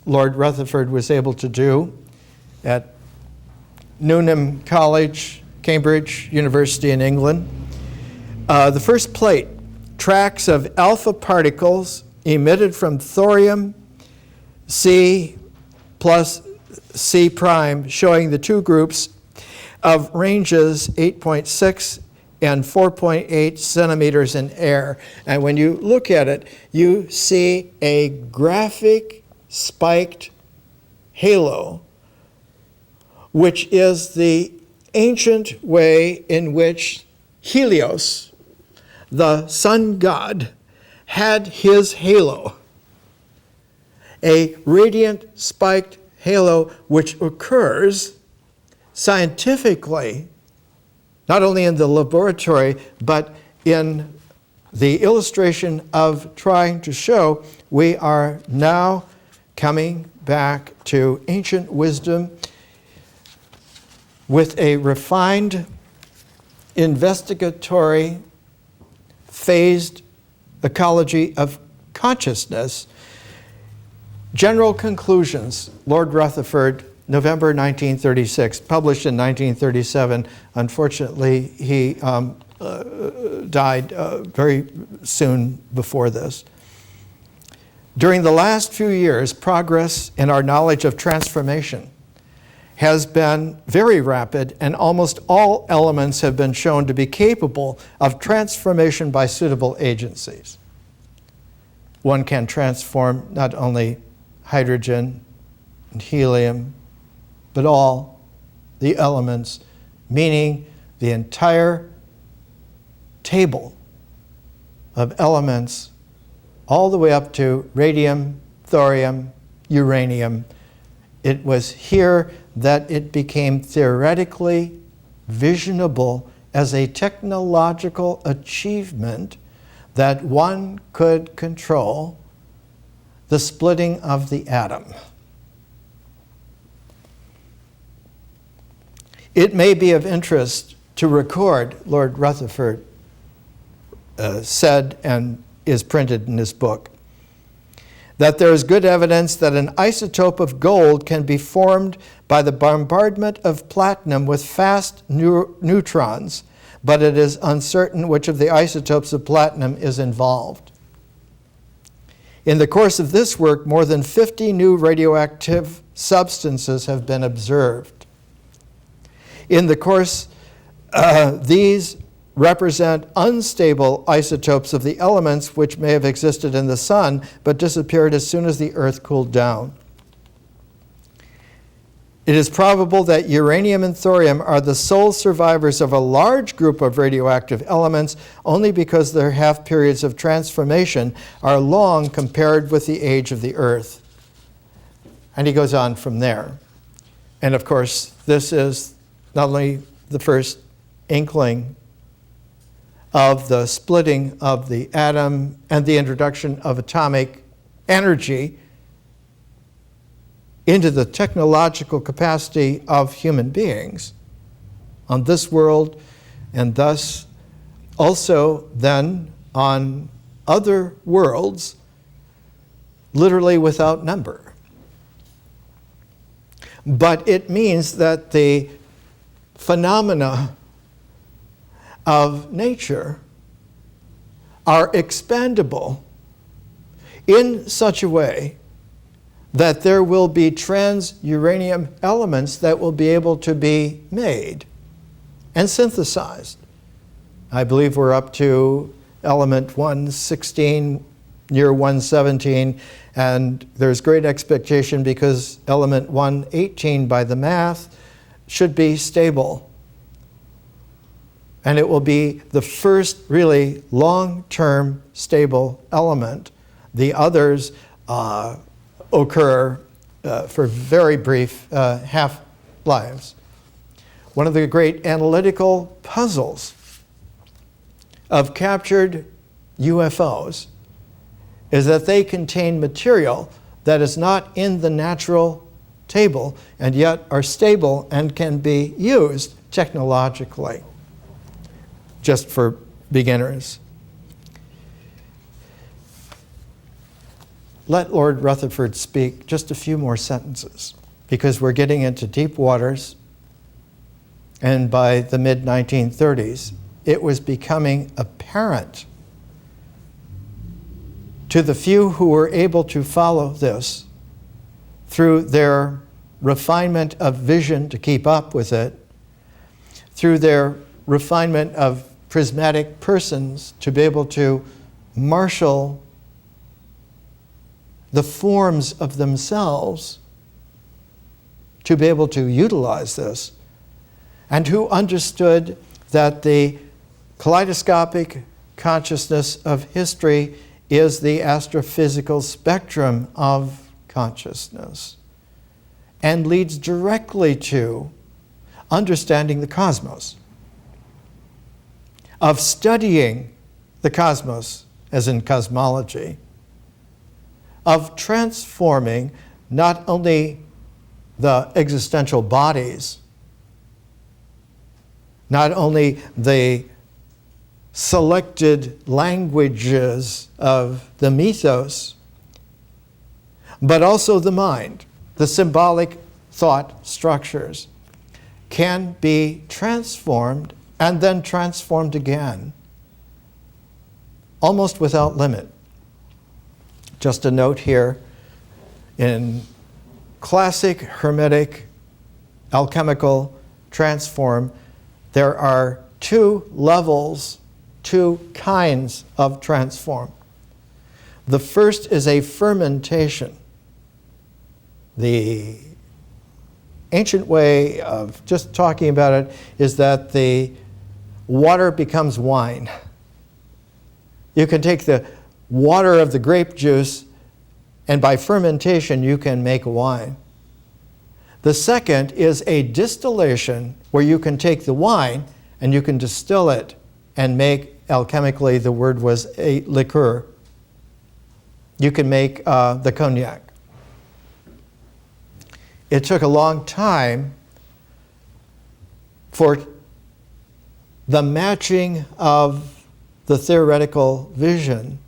Lord Rutherford was able to do at Newnham College, Cambridge University in England, the first plate, tracks of alpha particles emitted from thorium C plus C prime, showing the two groups of ranges 8.6 and 4.8 centimeters in air. And when you look at it, you see a graphic spiked halo, which is the ancient way in which Helios, the sun god, had his halo, a radiant spiked halo which occurs scientifically, not only in the laboratory, but in the illustration of trying to show we are now coming back to ancient wisdom with a refined, investigatory, phased ecology of consciousness. General Conclusions, Lord Rutherford, November 1936, published in 1937. Unfortunately, he died very soon before this. During the last few years, progress in our knowledge of transformation has been very rapid, and almost all elements have been shown to be capable of transformation by suitable agencies. One can transform not only hydrogen, and helium, but all the elements, meaning the entire table of elements all the way up to radium, thorium, uranium. It was here that it became theoretically visionable as a technological achievement that one could control the splitting of the atom. It may be of interest to record, Lord Rutherford said and is printed in this book, that there is good evidence that an isotope of gold can be formed by the bombardment of platinum with fast neutrons, but it is uncertain which of the isotopes of platinum is involved. In the course of this work, more than 50 new radioactive substances have been observed. In the course, these represent unstable isotopes of the elements which may have existed in the sun but disappeared as soon as the earth cooled down. It is probable that uranium and thorium are the sole survivors of a large group of radioactive elements only because their half periods of transformation are long compared with the age of the earth. And he goes on from there. And of course, this is not only the first inkling of the splitting of the atom and the introduction of atomic energy into the technological capacity of human beings on this world, and thus also then on other worlds, literally without number. But it means that the phenomena of nature are expandable in such a way that there will be trans-uranium elements that will be able to be made and synthesized. I believe we're up to element 116, near 117, and there's great expectation because element 118 by the math should be stable. And it will be the first really long-term stable element. The others occur for very brief half-lives. One of the great analytical puzzles of captured UFOs is that they contain material that is not in the natural table and yet are stable and can be used technologically, just for beginners. Let Lord Rutherford speak just a few more sentences, because we're getting into deep waters, and by the mid-1930s, it was becoming apparent to the few who were able to follow this through their refinement of vision to keep up with it, through their refinement of prismatic persons to be able to marshal the forms of themselves to be able to utilize this, and who understood that the kaleidoscopic consciousness of history is the astrophysical spectrum of consciousness and leads directly to understanding the cosmos, of studying the cosmos, as in cosmology, of transforming not only the existential bodies, not only the selected languages of the mythos, but also the mind, the symbolic thought structures, can be transformed and then transformed again, almost without limit. Just a note here, in classic hermetic alchemical transform, there are two levels, two kinds of transform. The first is a fermentation, The ancient way of just talking about it is that the water becomes wine. You can take the water of the grape juice, and by fermentation you can make wine. The second is a distillation, where you can take the wine and you can distill it and make, alchemically the word was a liqueur. You can make the cognac. It took a long time for the matching of the theoretical vision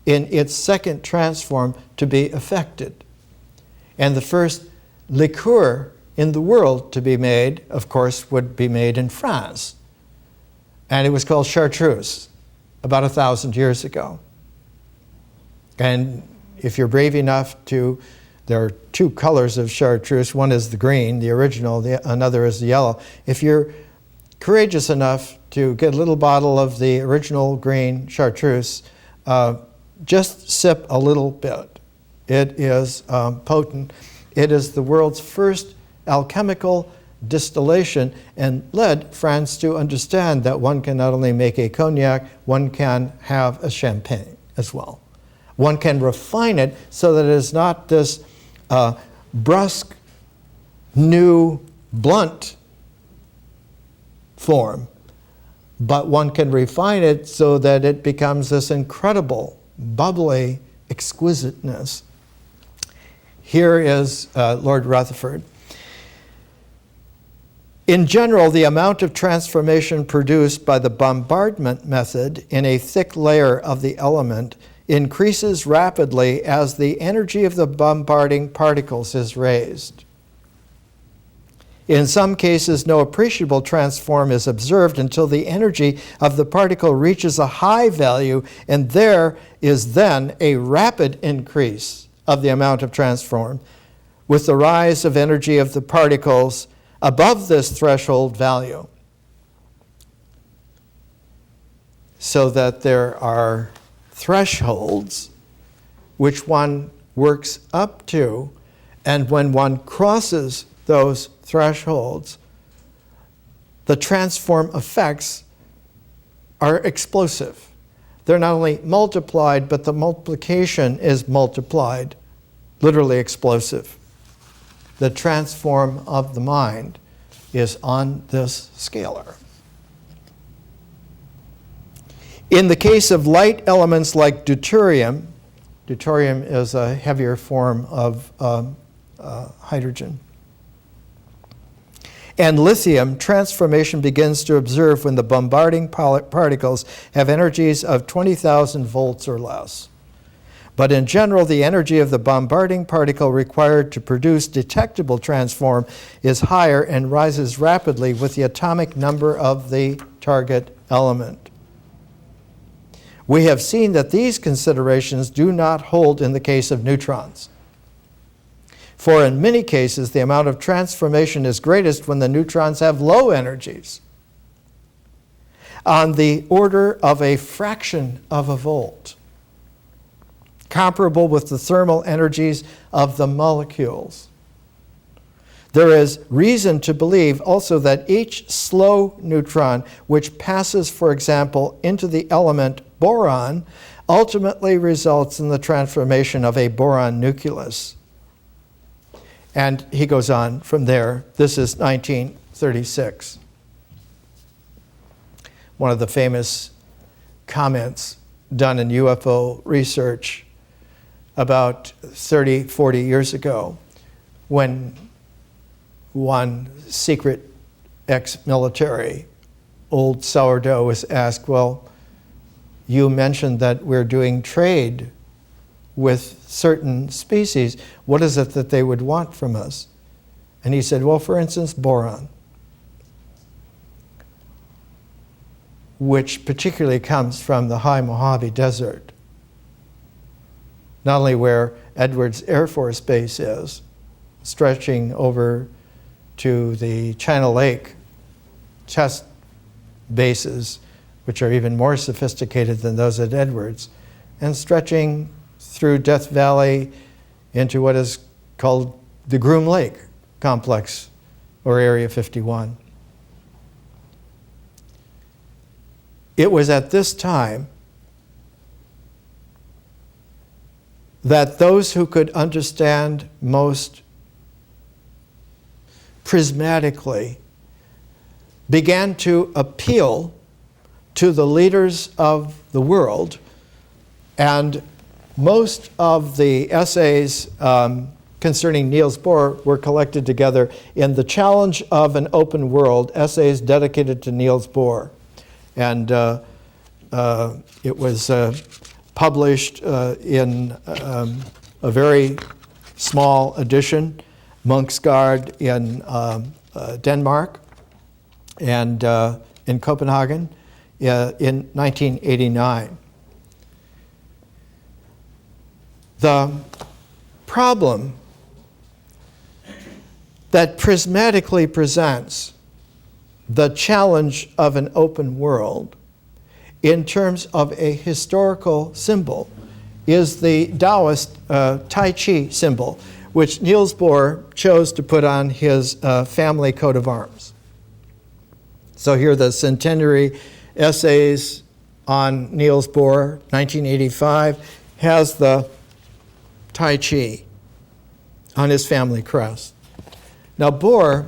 in its second transform to be effected. And the first liqueur in the world to be made, of course, would be made in France. And it was called chartreuse about 1,000 years ago. And if you're brave enough to, there are two colors of chartreuse. One is the green, the original, another is the yellow. If you're courageous enough to get a little bottle of the original green chartreuse, just sip a little bit. It is potent. It is the world's first alchemical distillation and led France to understand that one can not only make a cognac, one can have a champagne as well. One can refine it so that it is not this brusque, new, blunt form, but one can refine it so that it becomes this incredible, bubbly exquisiteness. Here is Lord Rutherford. In general, the amount of transformation produced by the bombardment method in a thick layer of the element increases rapidly as the energy of the bombarding particles is raised. In some cases, no appreciable transform is observed until the energy of the particle reaches a high value, and there is then a rapid increase of the amount of transform, with the rise of energy of the particles above this threshold value. So that there are thresholds which one works up to, and when one crosses those thresholds, the transform effects are explosive. They're not only multiplied, but the multiplication is multiplied, literally explosive. The transform of the mind is on this scalar. In the case of light elements like deuterium is a heavier form of hydrogen, and lithium, transformation begins to observe when the bombarding particles have energies of 20,000 volts or less. But in general, the energy of the bombarding particle required to produce detectable transform is higher and rises rapidly with the atomic number of the target element. We have seen that these considerations do not hold in the case of neutrons. For in many cases, the amount of transformation is greatest when the neutrons have low energies, on the order of a fraction of a volt, comparable with the thermal energies of the molecules. There is reason to believe also that each slow neutron, which passes, for example, into the element boron, ultimately results in the transformation of a boron nucleus. And he goes on from there. This is 1936. One of the famous comments done in UFO research about 30, 40 years ago, when one secret ex-military, old sourdough, was asked, well, you mentioned that we're doing trade with certain species. What is it that they would want from us? And he said, well, for instance, boron, which particularly comes from the high Mojave Desert, not only where Edwards Air Force Base is, stretching over to the China Lake test bases, which are even more sophisticated than those at Edwards, and stretching through Death Valley into what is called the Groom Lake Complex, or Area 51. It was at this time that those who could understand most prismatically began to appeal to the leaders of the world, and most of the essays concerning Niels Bohr were collected together in The Challenge of an Open World, essays dedicated to Niels Bohr. And it was published in a very small edition, Munksgaard in Denmark, and in Copenhagen in 1989. The problem that prismatically presents the challenge of an open world in terms of a historical symbol is the Taoist Tai Chi symbol, which Niels Bohr chose to put on his family coat of arms. So here are the centenary essays on Niels Bohr, 1985, has the Tai Chi on his family crest. Now Bohr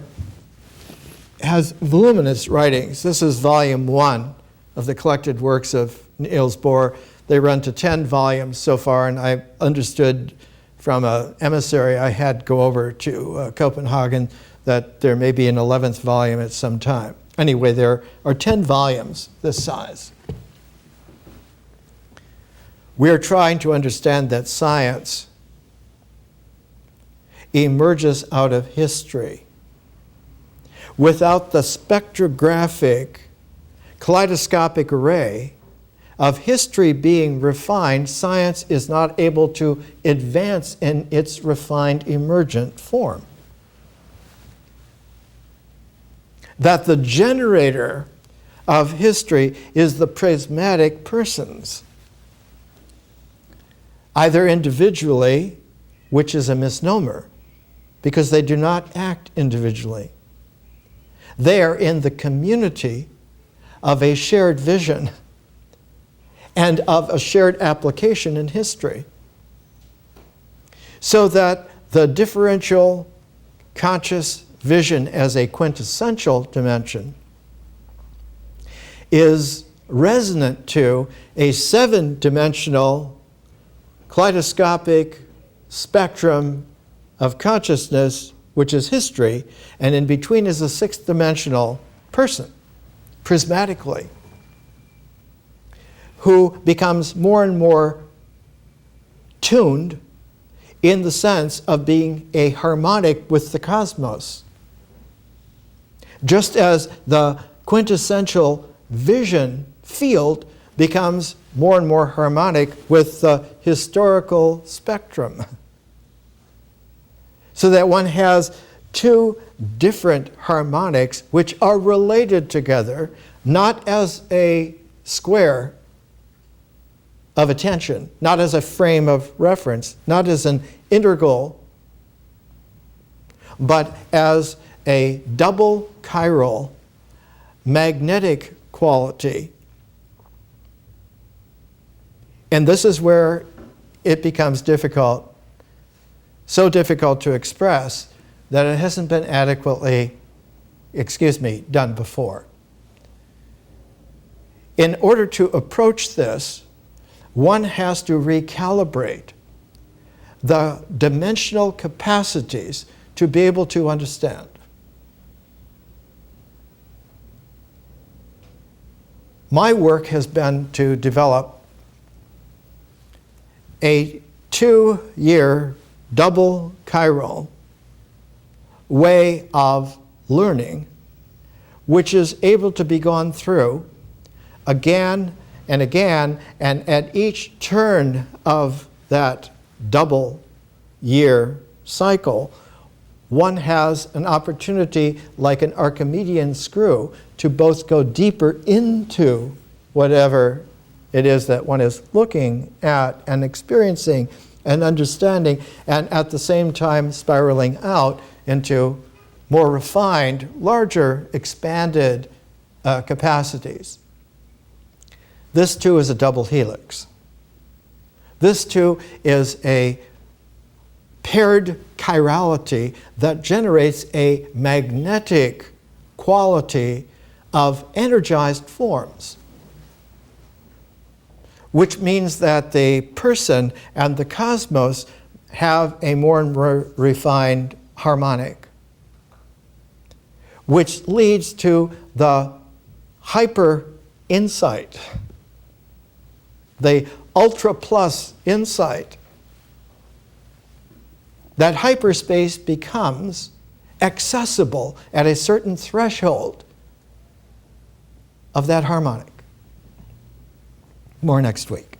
has voluminous writings. This is volume 1 of the collected works of Niels Bohr. They run to 10 volumes so far, and I understood from an emissary I had go over to Copenhagen that there may be an 11th volume at some time. Anyway, there are 10 volumes this size. We're trying to understand that science emerges out of history. Without the spectrographic, kaleidoscopic array of history being refined, science is not able to advance in its refined emergent form. That the generator of history is the prismatic persons, either individually, which is a misnomer, because they do not act individually. They are in the community of a shared vision and of a shared application in history. So that the differential conscious vision as a quintessential dimension is resonant to a 7-dimensional kaleidoscopic spectrum of consciousness, which is history, and in between is a 6th-dimensional person, prismatically, who becomes more and more tuned in the sense of being a harmonic with the cosmos. Just as the quintessential vision field becomes more and more harmonic with the historical spectrum. So that one has 2 different harmonics which are related together, not as a square of attention, not as a frame of reference, not as an integral, but as a double chiral magnetic quality. And this is where it becomes difficult, so difficult to express that it hasn't been adequately, done before. In order to approach this, one has to recalibrate the dimensional capacities to be able to understand. My work has been to develop a 2-year double chiral way of learning, which is able to be gone through again and again, and at each turn of that double year cycle, one has an opportunity, like an Archimedean screw, to both go deeper into whatever it is that one is looking at and experiencing, and understanding, and at the same time spiraling out into more refined, larger, expanded capacities. This too is a double helix. This too is a paired chirality that generates a magnetic quality of energized forms, which means that the person and the cosmos have a more and more refined harmonic, which leads to the hyper insight, the ultra plus insight. That hyperspace becomes accessible at a certain threshold of that harmonic. More next week.